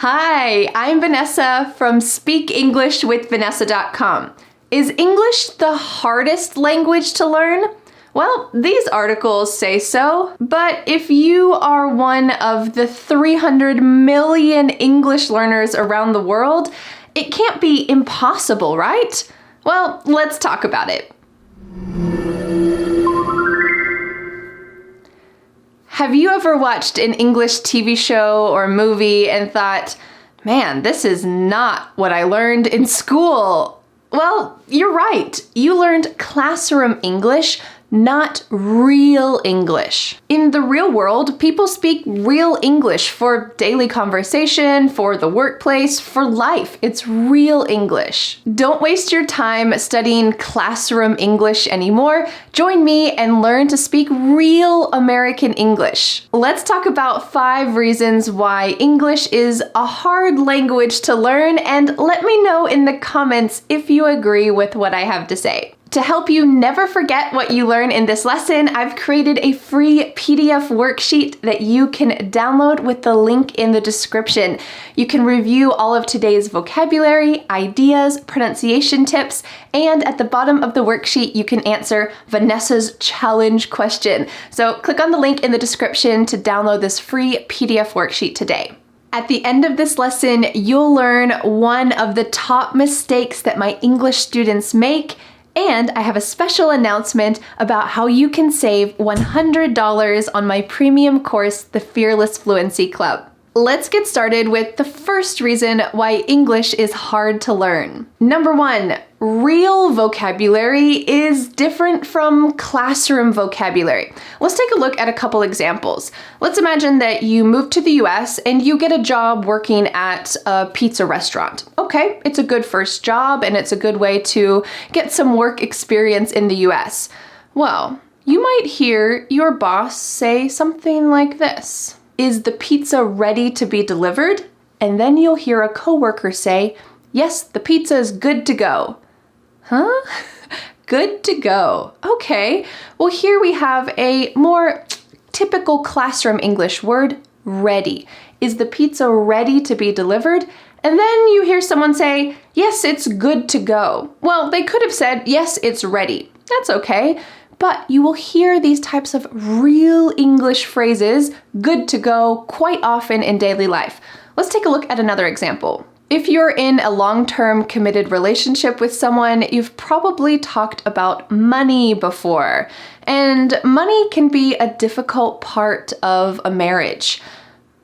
Hi, I'm Vanessa from SpeakEnglishWithVanessa.com. Is English the hardest language to learn? Well, these articles say so, but if you are one of the 300 million English learners around the world, it can't be impossible, right? Well, let's talk about it. Have you ever watched an English TV show or movie and thought, man, this is not what I learned in school? Well, you're right. You learned classroom English, not real English. In the real world, people speak real English for daily conversation, for the workplace, for life. It's real English. Don't waste your time studying classroom English anymore. Join me and learn to speak real American English. Let's talk about 5 reasons why English is a hard language to learn, and let me know in the comments if you agree with what I have to say. To help you never forget what you learn in this lesson, I've created a free PDF worksheet that you can download with the link in the description. You can review all of today's vocabulary, ideas, pronunciation tips, and at the bottom of the worksheet, you can answer Vanessa's challenge question. So click on the link in the description to download this free PDF worksheet today. At the end of this lesson, you'll learn one of the top mistakes that my English students make, and I have a special announcement about how you can save $100 on my premium course, the Fearless Fluency Club. Let's get started with the first reason why English is hard to learn. Number 1, real vocabulary is different from classroom vocabulary. Let's take a look at a couple examples. Let's imagine that you move to the US and you get a job working at a pizza restaurant. Okay, it's a good first job and it's a good way to get some work experience in the US. Well, you might hear your boss say something like this. Is the pizza ready to be delivered? And then you'll hear a coworker say, yes, the pizza is good to go. Huh? Good to go. Okay. Well, here we have a more typical classroom English word, ready. Is the pizza ready to be delivered? And then you hear someone say, yes, it's good to go. Well, they could have said, yes, it's ready. That's okay. But you will hear these types of real English phrases, good to go, quite often in daily life. Let's take a look at another example. If you're in a long-term committed relationship with someone, you've probably talked about money before. And money can be a difficult part of a marriage.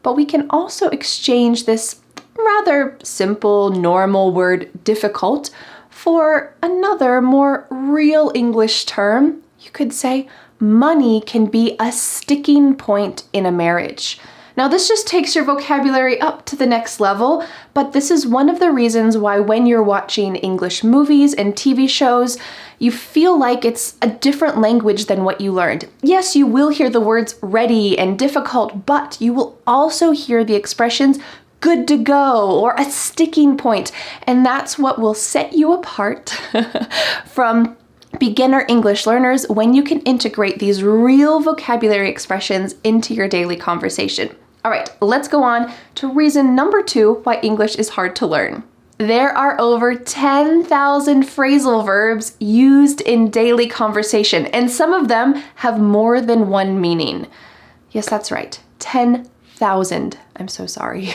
But we can also exchange this rather simple, normal word, difficult, for another more real English term. You could say money can be a sticking point in a marriage. Now, this just takes your vocabulary up to the next level, but this is one of the reasons why when you're watching English movies and TV shows, you feel like it's a different language than what you learned. Yes, you will hear the words ready and difficult, but you will also hear the expressions good to go or a sticking point, and that's what will set you apart from beginner English learners when you can integrate these real vocabulary expressions into your daily conversation. All right, let's go on to reason number 2 why English is hard to learn. There are over 10,000 phrasal verbs used in daily conversation, and some of them have more than one meaning. Yes, that's right, 10,000. I'm so sorry.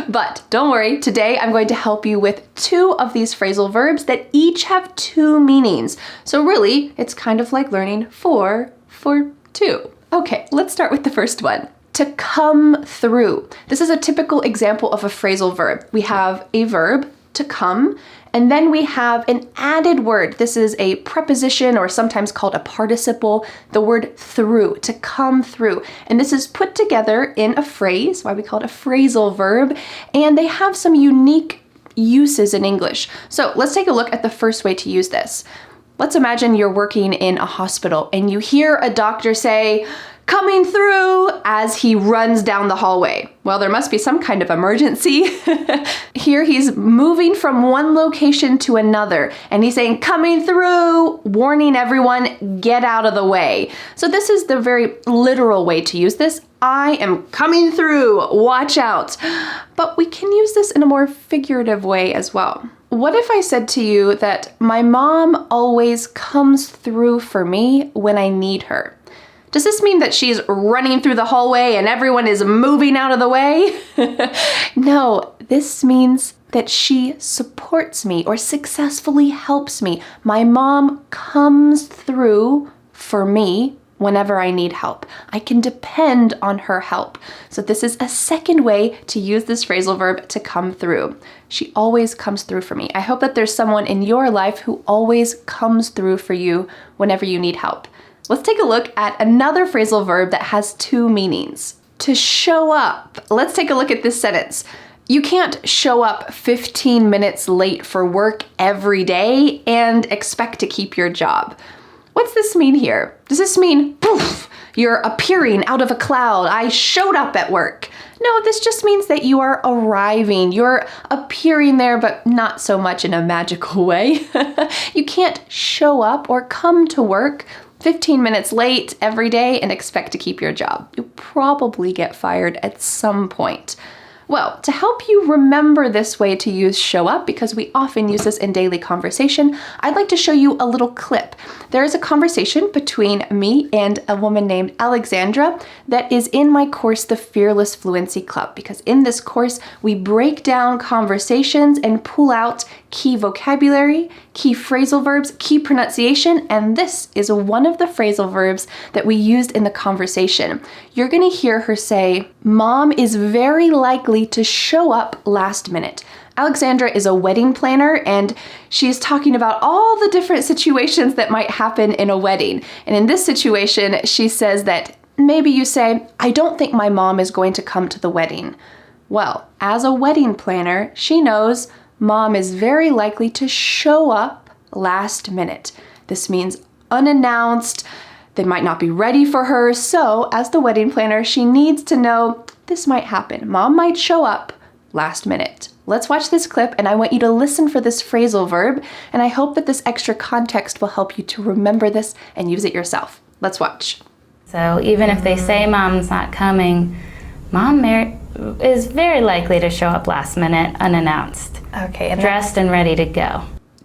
But don't worry, today I'm going to help you with 2 of these phrasal verbs that each have 2 meanings. So really, it's kind of like learning 4 for 2. Okay, let's start with the first one. To come through. This is a typical example of a phrasal verb. We have a verb, to come, and then we have an added word. This is a preposition or sometimes called a participle, the word through, to come through. And this is put together in a phrase, why we call it a phrasal verb, and they have some unique uses in English. So let's take a look at the first way to use this. Let's imagine you're working in a hospital and you hear a doctor say, coming through, as he runs down the hallway. Well, there must be some kind of emergency. Here he's moving from one location to another, and he's saying, coming through, warning everyone, get out of the way. So this is the very literal way to use this. I am coming through, watch out. But we can use this in a more figurative way as well. What if I said to you that my mom always comes through for me when I need her? Does this mean that she's running through the hallway and everyone is moving out of the way? No, this means that she supports me or successfully helps me. My mom comes through for me whenever I need help. I can depend on her help. So this is a second way to use this phrasal verb, to come through. She always comes through for me. I hope that there's someone in your life who always comes through for you whenever you need help. Let's take a look at another phrasal verb that has two meanings. To show up. Let's take a look at this sentence. You can't show up 15 minutes late for work every day and expect to keep your job. What's this mean here? Does this mean, poof, you're appearing out of a cloud, I showed up at work? No, this just means that you are arriving. You're appearing there, but not so much in a magical way. You can't show up or come to work 15 minutes late every day and expect to keep your job. You'll probably get fired at some point. Well, to help you remember this way to use show up, because we often use this in daily conversation, I'd like to show you a little clip. There is a conversation between me and a woman named Alexandra that is in my course, The Fearless Fluency Club, because in this course, we break down conversations and pull out key vocabulary, key phrasal verbs, key pronunciation, and this is one of the phrasal verbs that we used in the conversation. You're going to hear her say, Mom is very likely to show up last minute. Alexandra is a wedding planner and she's talking about all the different situations that might happen in a wedding. And in this situation, she says that maybe you say, I don't think my mom is going to come to the wedding. Well, as a wedding planner, she knows Mom is very likely to show up last minute. This means unannounced. They might not be ready for her. So as the wedding planner, she needs to know this might happen. Mom might show up last minute. Let's watch this clip and I want you to listen for this phrasal verb. And I hope that this extra context will help you to remember this and use it yourself. Let's watch. So even if they say Mom's not coming, Mom is very likely to show up last minute unannounced. Okay. Dressed and ready to go.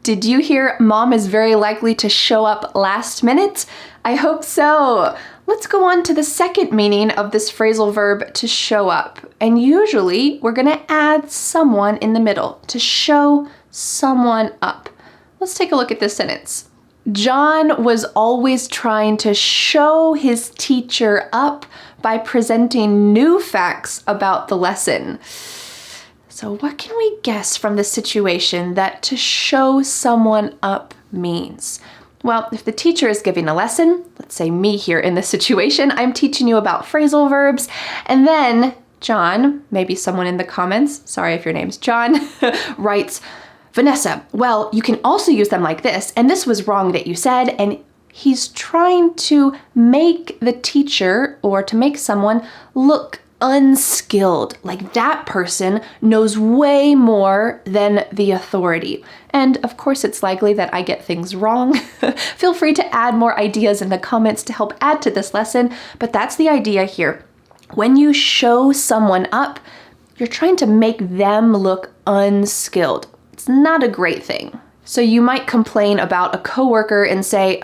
Did you hear Mom is very likely to show up last minute? I hope so. Let's go on to the second meaning of this phrasal verb, to show up. And usually we're going to add someone in the middle, to show someone up. Let's take a look at this sentence. John was always trying to show his teacher up by presenting new facts about the lesson. So what can we guess from this situation that to show someone up means? Well, if the teacher is giving a lesson, let's say me here in this situation, I'm teaching you about phrasal verbs, and then John, maybe someone in the comments, sorry if your name's John, writes, Vanessa, well, you can also use them like this, and this was wrong that you said, and he's trying to make the teacher or to make someone look unskilled, like that person knows way more than the authority. And of course, it's likely that I get things wrong. Feel free to add more ideas in the comments to help add to this lesson, but that's the idea here. When you show someone up, you're trying to make them look unskilled. It's not a great thing. So you might complain about a coworker and say,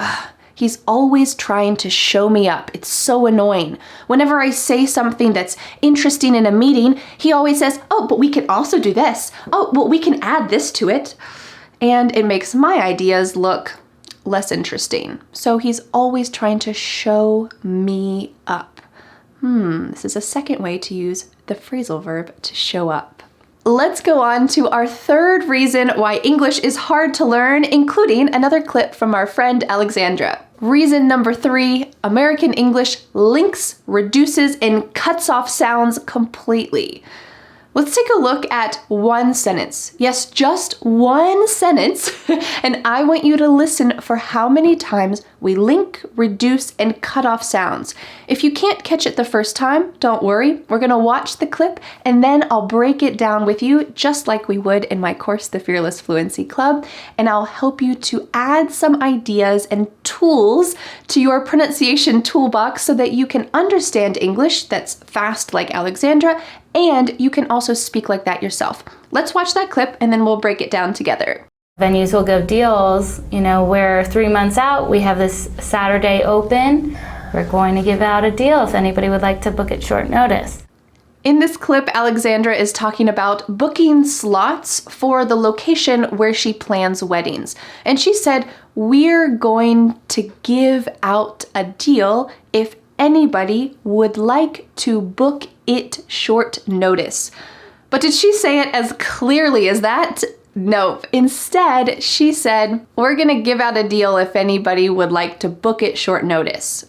he's always trying to show me up. It's so annoying. Whenever I say something that's interesting in a meeting, he always says, oh, but we can also do this. Oh, well, we can add this to it. And it makes my ideas look less interesting. So he's always trying to show me up. This is a second way to use the phrasal verb to show up. Let's go on to our third reason why English is hard to learn, including another clip from our friend Alexandra. Reason number 3, American English links, reduces, and cuts off sounds completely. Let's take a look at one sentence. Yes, just one sentence. And I want you to listen for how many times We link, reduce, and cut off sounds. If you can't catch it the first time, don't worry. We're going to watch the clip and then I'll break it down with you just like we would in my course, The Fearless Fluency Club, and I'll help you to add some ideas and tools to your pronunciation toolbox so that you can understand English that's fast like Alexandra, and you can also speak like that yourself. Let's watch that clip and then we'll break it down together. Venues will give deals, where 3 months out, we have this Saturday open. We're going to give out a deal if anybody would like to book at short notice. In this clip, Alexandra is talking about booking slots for the location where she plans weddings. And she said, we're going to give out a deal if anybody would like to book it short notice. But did she say it as clearly as that? Nope. Instead, she said, we're going to give out a deal if anybody would like to book it short notice.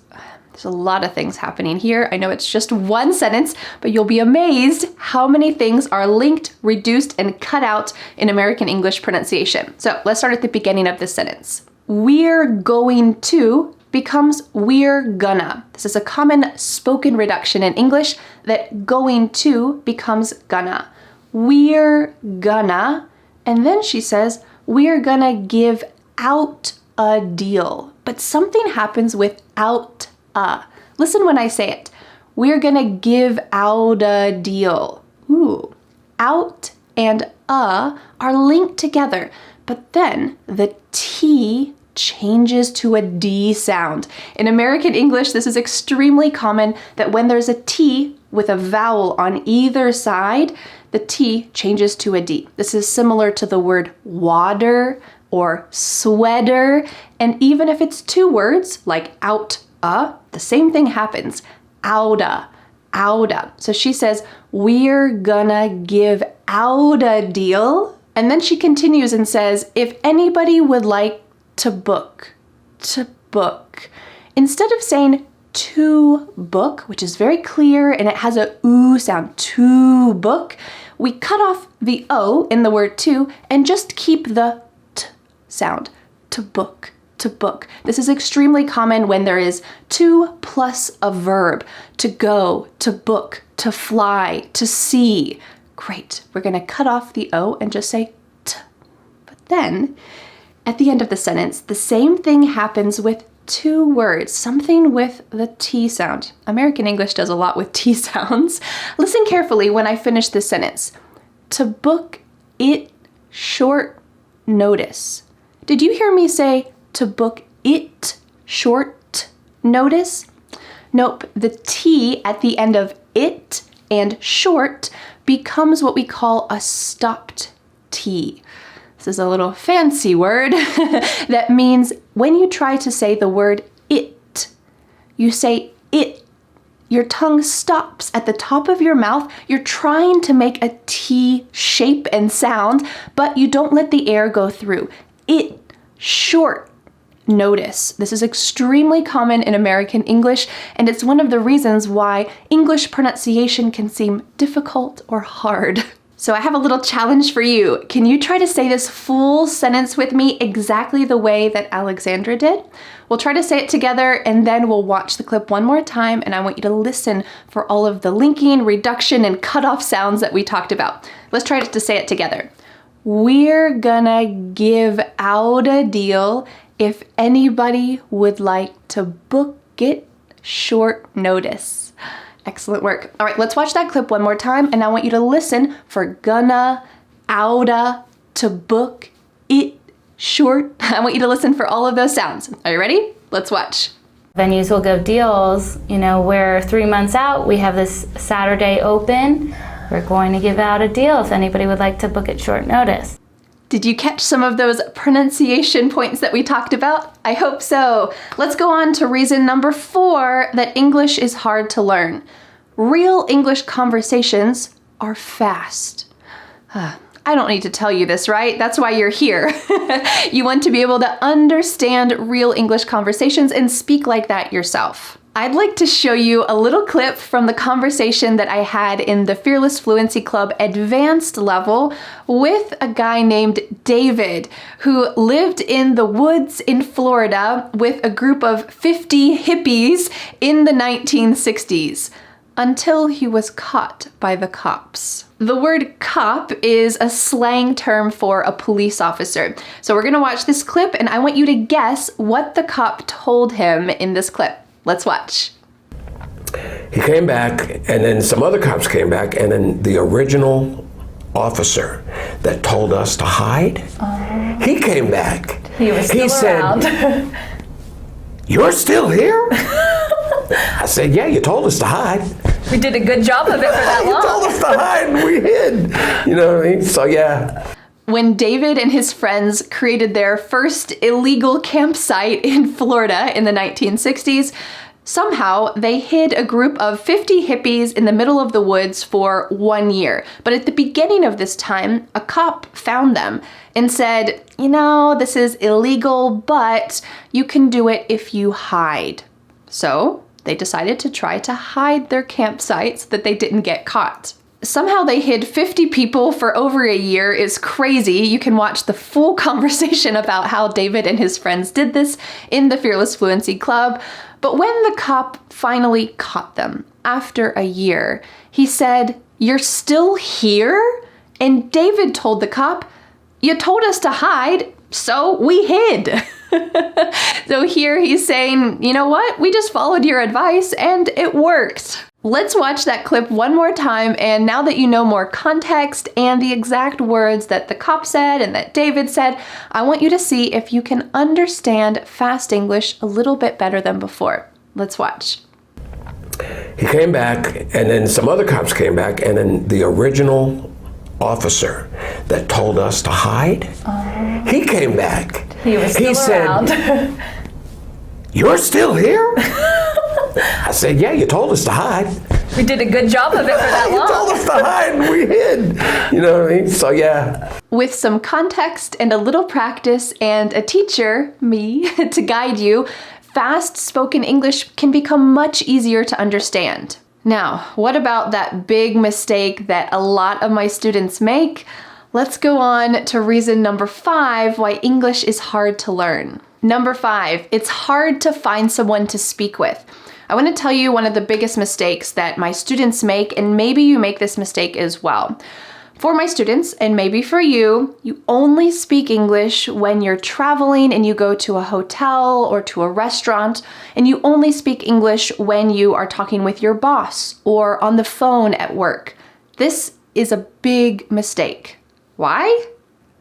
There's a lot of things happening here. I know it's just one sentence, but you'll be amazed how many things are linked, reduced, and cut out in American English pronunciation. So let's start at the beginning of this sentence. We're going to becomes we're gonna. This is a common spoken reduction in English that going to becomes gonna. We're gonna. And then she says, we're gonna give out a deal. But something happens with out a. Listen when I say it. We're gonna give out a deal. Ooh. Out and a are linked together, but then the T changes to a D sound. In American English, this is extremely common that when there's a T with a vowel on either side, the T changes to a D. This is similar to the word water or sweater. And even if it's two words like out a, the same thing happens. Outa, outa. So she says, we're gonna give out a deal. And then she continues and says, if anybody would like to book. Instead of saying to book, which is very clear and it has a oo sound, to book, we cut off the O in the word to and just keep the t sound, to book, to book. This is extremely common when there is to plus a verb, to go, to book, to fly, to see. Great, we're gonna cut off the O and just say t. But then, at the end of the sentence, the same thing happens with two words, something with the T sound. American English does a lot with T sounds. Listen carefully when I finish this sentence. To book it short notice. Did you hear me say to book it short notice? Nope, the T at the end of it and short becomes what we call a stopped T. This is a little fancy word that means when you try to say the word it, you say it. Your tongue stops at the top of your mouth. You're trying to make a T shape and sound, but you don't let the air go through. It, short notice. This is extremely common in American English, and it's one of the reasons why English pronunciation can seem difficult or hard. So I have a little challenge for you. Can you try to say this full sentence with me exactly the way that Alexandra did? We'll try to say it together and then we'll watch the clip one more time and I want you to listen for all of the linking, reduction, and cutoff sounds that we talked about. Let's try to say it together. We're gonna give out a deal if anybody would like to book it short notice. Excellent work. All right, let's watch that clip one more time, and I want you to listen for gonna, outa, to book, it, short. I want you to listen for all of those sounds. Are you ready? Let's watch. Venues will give deals, where 3 months out, we have this Saturday open. We're going to give out a deal if anybody would like to book at short notice. Did you catch some of those pronunciation points that we talked about? I hope so. Let's go on to reason number 4 that English is hard to learn. Real English conversations are fast. I don't need to tell you this, right? That's why you're here. You want to be able to understand real English conversations and speak like that yourself. I'd like to show you a little clip from the conversation that I had in the Fearless Fluency Club advanced level with a guy named David, who lived in the woods in Florida with a group of 50 hippies in the 1960s, until he was caught by the cops. The word cop is a slang term for a police officer. So we're gonna watch this clip and I want you to guess what the cop told him in this clip. Let's watch. He came back, and then some other cops came back, and then the original officer that told us to hide, he came back. He was still around. Said, "You're still here?" I said, "Yeah, you told us to hide." We did a good job of it for that long. You told us to hide, and we hid. You know what I mean? So yeah. When David and his friends created their first illegal campsite in Florida in the 1960s, somehow they hid a group of 50 hippies in the middle of the woods for 1 year. But at the beginning of this time, a cop found them and said, "You know, this is illegal, but you can do it if you hide." So they decided to try to hide their campsite so that they didn't get caught. Somehow they hid 50 people for over a year is crazy. You can watch the full conversation about how David and his friends did this in the Fearless Fluency Club. But when the cop finally caught them after a year, he said, "You're still here?" And David told the cop, "You told us to hide, so we hid." So here he's saying, you know what? We just followed your advice and it worked. Let's watch that clip one more time, and now that you know more context and the exact words that the cop said and that David said, I want you to see if you can understand fast English a little bit better than before. Let's watch. He came back, and then some other cops came back, and then the original officer that told us to hide, he came back. He was still around. Said, "You're still here?" I said, "Yeah, you told us to hide." We did a good job of it for that long. You told us to hide, and we hid. You know what I mean? So yeah. With some context and a little practice and a teacher, me, to guide you, fast spoken English can become much easier to understand. Now, what about that big mistake that a lot of my students make? Let's go on to reason number 5, why English is hard to learn. Number 5, it's hard to find someone to speak with. I want to tell you one of the biggest mistakes that my students make, and maybe you make this mistake as well. For my students, and maybe for you, you only speak English when you're traveling and you go to a hotel or to a restaurant, and you only speak English when you are talking with your boss or on the phone at work. This is a big mistake. Why?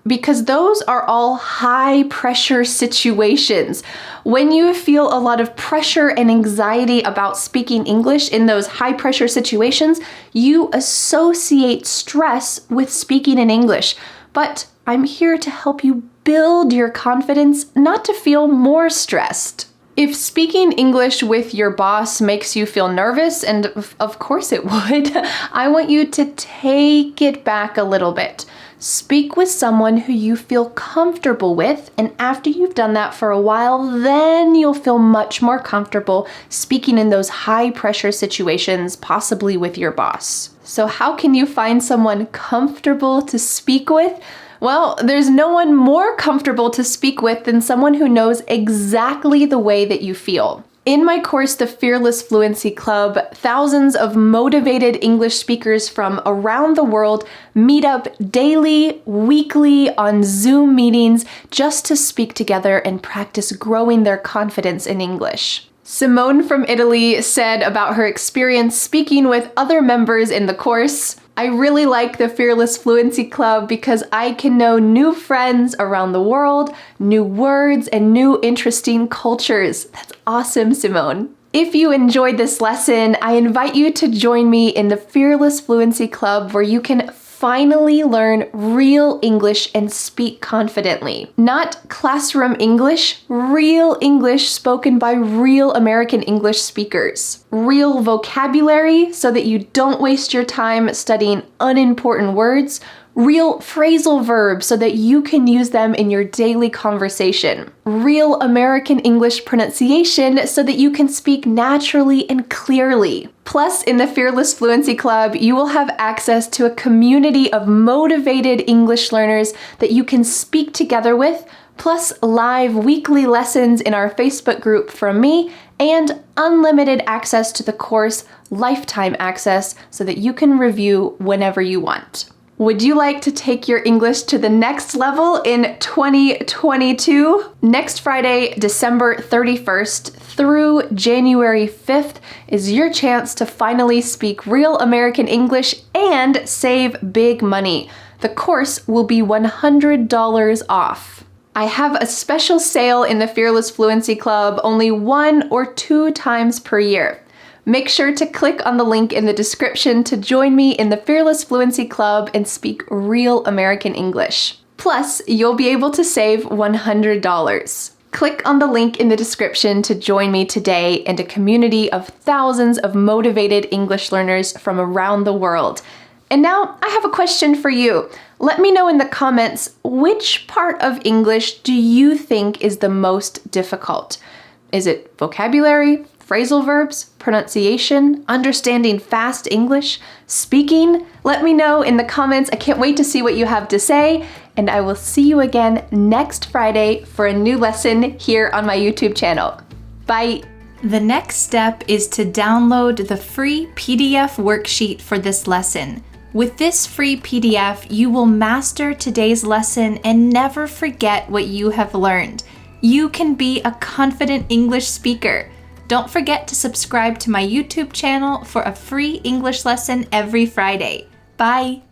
Because those are all high pressure situations. When you feel a lot of pressure and anxiety about speaking English in those high pressure situations, you associate stress with speaking in English. But I'm here to help you build your confidence, not to feel more stressed. If speaking English with your boss makes you feel nervous, and of course it would, I want you to take it back a little bit. Speak with someone who you feel comfortable with, and after you've done that for a while, then you'll feel much more comfortable speaking in those high pressure situations, possibly with your boss. So how can you find someone comfortable to speak with? Well, there's no one more comfortable to speak with than someone who knows exactly the way that you feel. In my course, the Fearless Fluency Club, thousands of motivated English speakers from around the world meet up daily, weekly on Zoom meetings just to speak together and practice growing their confidence in English. Simone from Italy said about her experience speaking with other members in the course, "I really like the Fearless Fluency Club because I can know new friends around the world, new words, and new interesting cultures." That's awesome, Simone. If you enjoyed this lesson, I invite you to join me in the Fearless Fluency Club, where you can finally learn real English and speak confidently. Not classroom English, real English spoken by real American English speakers. Real vocabulary so that you don't waste your time studying unimportant words. real phrasal verbs so that you can use them in your daily conversation, real American English pronunciation so that you can speak naturally and clearly. Plus, in the Fearless Fluency Club, you will have access to a community of motivated English learners that you can speak together with, plus live weekly lessons in our Facebook group from me, and unlimited access to the course, lifetime access, so that you can review whenever you want. Would you like to take your English to the next level in 2022? Next Friday, December 31st through January 5th is your chance to finally speak real American English and save big money. The course will be $100 off. I have a special sale in the Fearless Fluency Club only 1 or 2 times per year. Make sure to click on the link in the description to join me in the Fearless Fluency Club and speak real American English. Plus, you'll be able to save $100. Click on the link in the description to join me today and a community of thousands of motivated English learners from around the world. And now, I have a question for you. Let me know in the comments, which part of English do you think is the most difficult? Is it vocabulary, phrasal verbs, pronunciation, understanding fast English, speaking? Let me know in the comments. I can't wait to see what you have to say, and I will see you again next Friday for a new lesson here on my YouTube channel. Bye! The next step is to download the free PDF worksheet for this lesson. With this free PDF, you will master today's lesson and never forget what you have learned. You can be a confident English speaker. Don't forget to subscribe to my YouTube channel for a free English lesson every Friday. Bye!